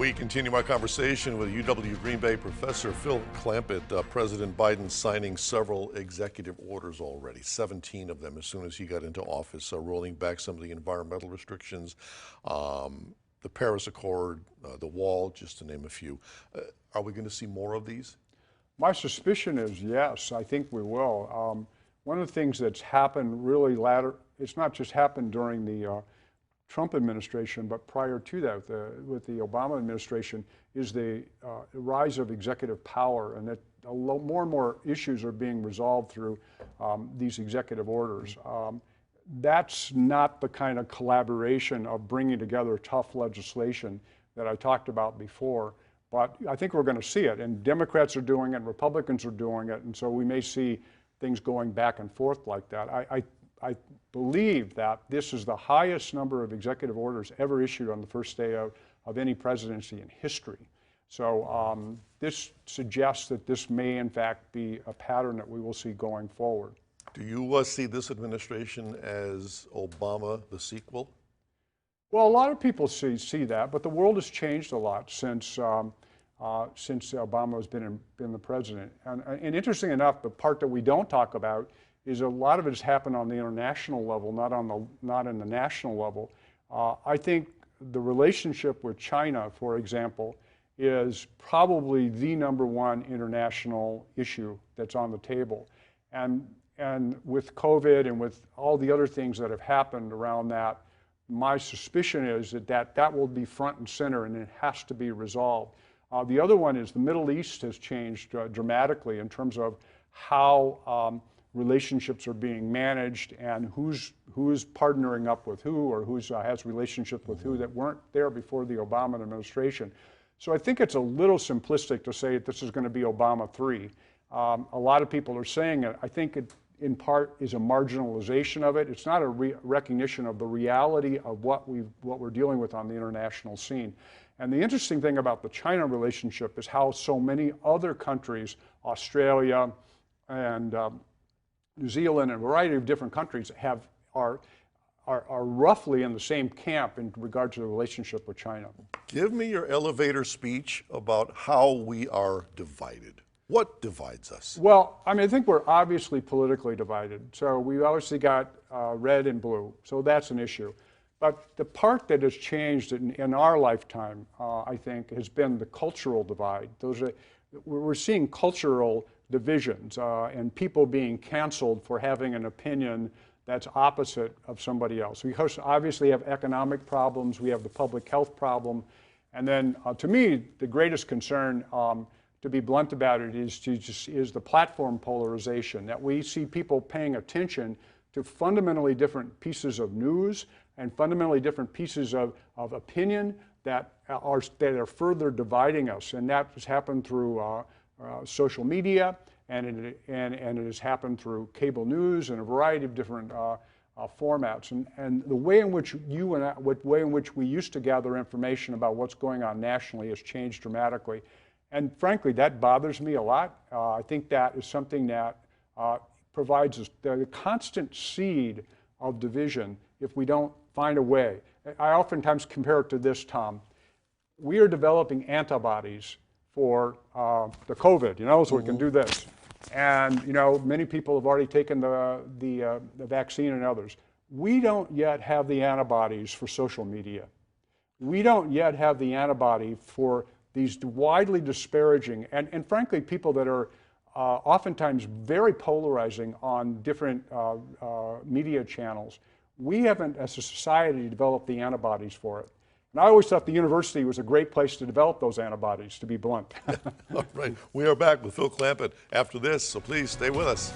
We continue our conversation with UW Green Bay professor Phil Clampett. President Biden signing several executive orders already, 17 of them as soon as he got into office, rolling back some of the environmental restrictions, the Paris Accord, the wall, just to name a few. Are we going to see more of these? My suspicion is yes, I think we will. One of the things that's happened really it's not just happened during the Trump administration, but prior to that, with the Obama administration, is the rise of executive power, and that more and more issues are being resolved through these executive orders. That's not the kind of collaboration of bringing together tough legislation that I talked about before, but I think we're going to see it, and Democrats are doing it, Republicans are doing it, and so we may see things going back and forth like that. I believe that this is the highest number of executive orders ever issued on the first day of any presidency in history. So this suggests that this may in fact be a pattern that we will see going forward. Do you see this administration as Obama the sequel? Well, a lot of people see that, but the world has changed a lot since Obama has been the president. And interesting enough, the part that we don't talk about is a lot of it has happened on the international level, not in the national level. I think the relationship with China, for example, is probably the #1 international issue that's on the table. And with COVID and with all the other things that have happened around that, my suspicion is that will be front and center, and it has to be resolved. The other one is the Middle East has changed dramatically in terms of how relationships are being managed and who's partnering up with who, or who has relationships with who that weren't there before the Obama administration. So I think it's a little simplistic to say that this is going to be Obama 3. A lot of people are saying it. I think it in part is a marginalization of it. It's not a recognition of the reality of what we're dealing with on the international scene. And the interesting thing about the China relationship is how so many other countries, Australia and New Zealand and a variety of different countries are roughly in the same camp in regard to the relationship with China. Give me your elevator speech about how we are divided. What divides us? Well, I mean, I think we're obviously politically divided. So we obviously got red and blue. So that's an issue. But the part that has changed in our lifetime, I think, has been the cultural divide. We're seeing cultural divisions and people being canceled for having an opinion that's opposite of somebody else. We obviously have economic problems. We have the public health problem. And then, to me, the greatest concern, to be blunt about it, is the platform polarization, that we see people paying attention to fundamentally different pieces of news and fundamentally different pieces of opinion that are further dividing us. And that has happened through social media, and it has happened through cable news and a variety of different formats. And the way in which we used to gather information about what's going on nationally has changed dramatically. And frankly, that bothers me a lot. I think that is something that provides us the constant seed of division if we don't find a way. I oftentimes compare it to this, Tom. We are developing antibodies for the COVID, so we can do this. And, many people have already taken the vaccine and others. We don't yet have the antibodies for social media. We don't yet have the antibody for these widely disparaging and frankly, people that are oftentimes very polarizing on different media channels. We haven't, as a society, developed the antibodies for it. And I always thought the university was a great place to develop those antibodies, to be blunt. All right. We are back with Phil Clampett after this, so please stay with us.